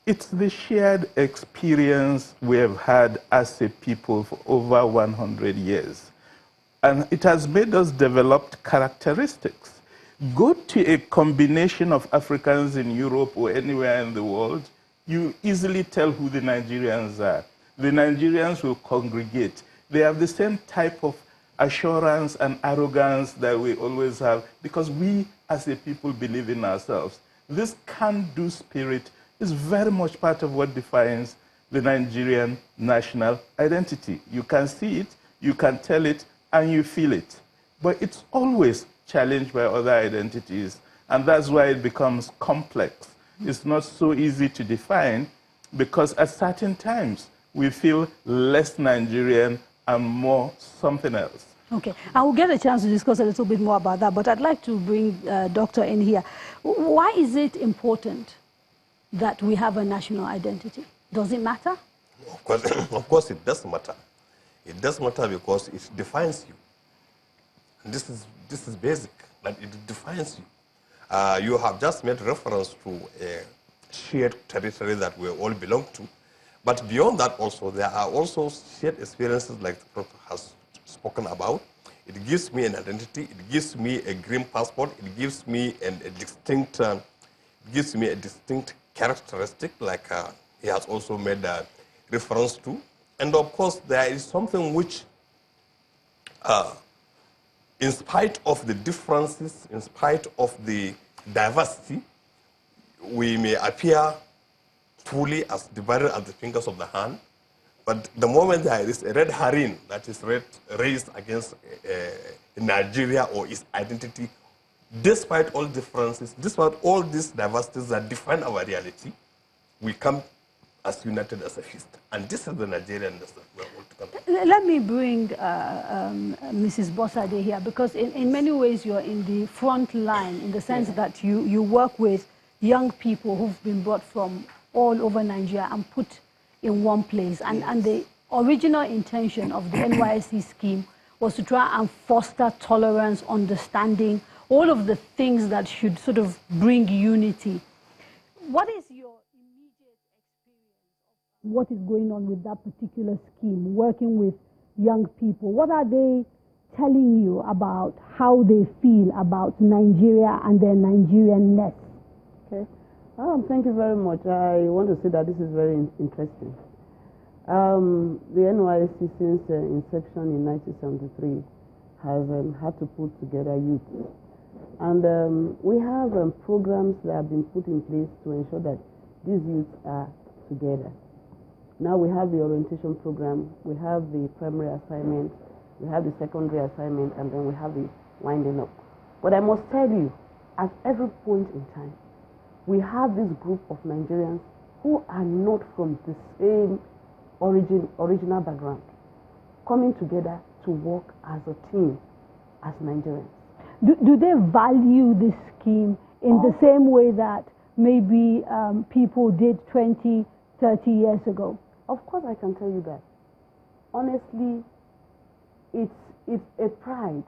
It's the shared experience we have had as a people for over 100 years. And it has made us develop characteristics. Go to a combination of Africans in Europe or anywhere in the world, you easily tell who the Nigerians are. The Nigerians will congregate. They have the same type of assurance and arrogance that we always have because we as a people believe in ourselves. This can-do spirit is very much part of what defines the Nigerian national identity. You can see it, you can tell it, and you feel it. But it's always challenged by other identities, and that's why it becomes complex. It's not so easy to define because at certain times we feel less Nigerian and more something else. Okay, I will get a chance to discuss a little bit more about that, but I'd like to bring Doctor in here. Why is it important that we have a national identity? Does it matter? Of course it does matter. It does matter because it defines you. And this is basic, that it defines you. You have just made reference to a shared territory that we all belong to. But beyond that also, there are also shared experiences like the Prophet has spoken about. It gives me an identity, it gives me a green passport, it gives me a distinct characteristic like he has also made a reference to. And of course, there is something which, in spite of the differences, in spite of the diversity, we may appear fully as divided as the fingers of the hand. But the moment there is a red herring that is raised against Nigeria or its identity, despite all differences, despite all these diversities that define our reality, we come as united as a fist. And this is the Nigerianness that we are all together. Let me bring Mrs. Bossade here, because in many ways you're in the front line in the sense that you work with young people who've been brought from all over Nigeria and put in one place. And the original intention of the NYSC scheme was to try and foster tolerance, understanding, all of the things that should sort of bring unity. What is your immediate experience of what is going on with that particular scheme, working with young people? What are they telling you about how they feel about Nigeria and their Nigerianness? Okay. Thank you very much. I want to say that this is very interesting. The NYSC since inception in 1973 has had to put together youth. And we have programs that have been put in place to ensure that these youths are together. Now we have the orientation program, we have the primary assignment, we have the secondary assignment, and then we have the winding up. But I must tell you, at every point in time, we have this group of Nigerians who are not from the same original background, coming together to work as a team, as Nigerians. Do they value this scheme in the same way that maybe people did 20, 30 years ago? Of course I can tell you that. Honestly, it's a pride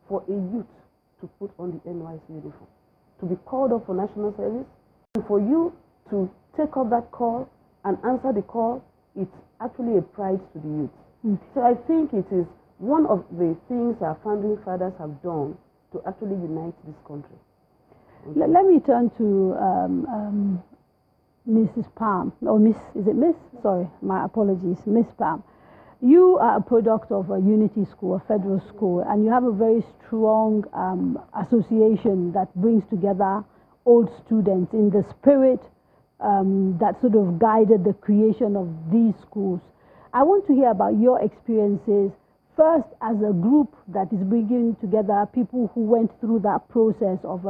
for a youth to put on the NYSC uniform, to be called up for national service, and for you to take up that call and answer the call. It's actually a pride to the youth. So I think it is one of the things our founding fathers have done to actually unite this country. Let me turn to Mrs. Palm, or Miss, is it Miss? Sorry, my apologies, Miss Palm. You are a product of a unity school, a federal school, and you have a very strong association that brings together old students in the spirit that sort of guided the creation of these schools. I want to hear about your experiences, first as a group that is bringing together people who went through that process of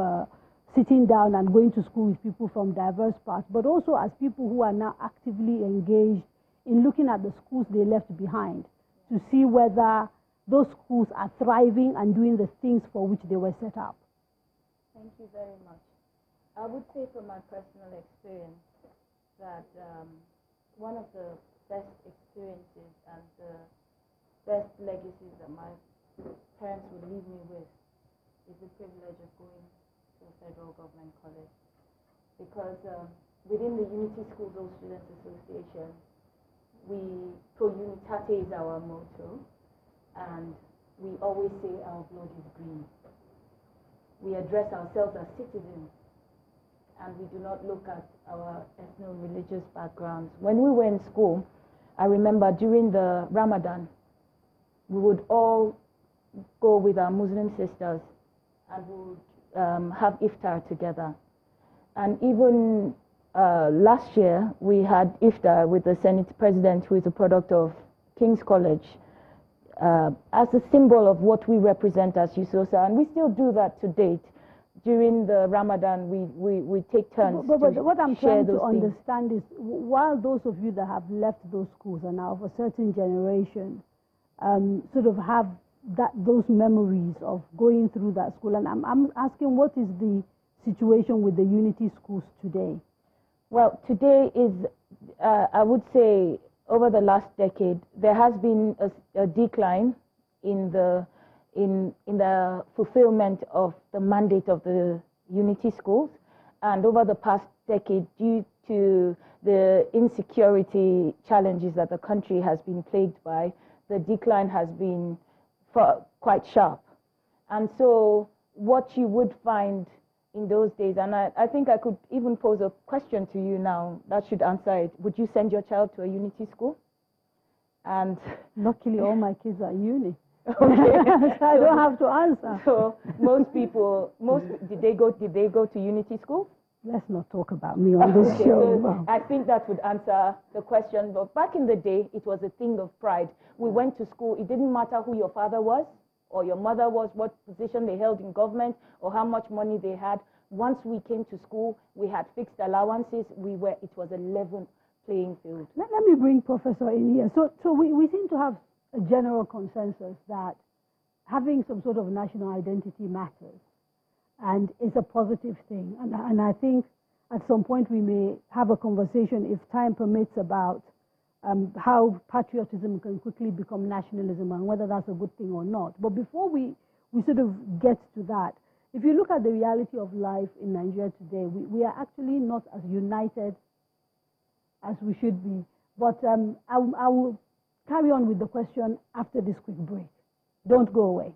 sitting down and going to school with people from diverse parts, but also as people who are now actively engaged in looking at the schools they left behind to see whether those schools are thriving and doing the things for which they were set up. Thank you very much. I would say from my personal experience that one of the best experiences and the best legacies that my parents would leave me with is the privilege of going to a federal government college. Because within the Unity Schools All Students Association, Pro Unitate is our motto, and we always say our blood is green. We address ourselves as citizens, and we do not look at our ethno-religious backgrounds. When we were in school, I remember during the Ramadan, we would all go with our Muslim sisters and we would have iftar together. And even last year, we had iftar with the Senate President, who is a product of King's College, as a symbol of what we represent as USOSA. And we still do that to date. During the Ramadan, we take turns. But what I'm trying to things. understand is, while those of you that have left those schools are now of a certain generation, sort of have those memories of going through that school, and I'm asking, what is the situation with the Unity schools today? Well, today is, I would say, over the last decade, there has been a decline in the fulfillment of the mandate of the Unity schools, and over the past decade, due to the insecurity challenges that the country has been plagued by, the decline has been quite sharp. And so what you would find in those days, and I think I could even pose a question to you now that should answer it. Would you send your child to a Unity school? And luckily, all my kids are uni. Okay. So I don't have to answer. So did they go to Unity school? Let's not talk about me on this show. So I think that would answer the question. But back in the day, it was a thing of pride. We went to school. It didn't matter who your father was or your mother was, what position they held in government, or how much money they had. Once we came to school, we had fixed allowances. It was a level playing field. Let me bring Professor in here. So we seem to have a general consensus that having some sort of national identity matters and is a positive thing. And I think at some point we may have a conversation, if time permits, about how patriotism can quickly become nationalism and whether that's a good thing or not. But before we sort of get to that, if you look at the reality of life in Nigeria today, we are actually not as united as we should be. But I will carry on with the question after this quick break. Don't go away.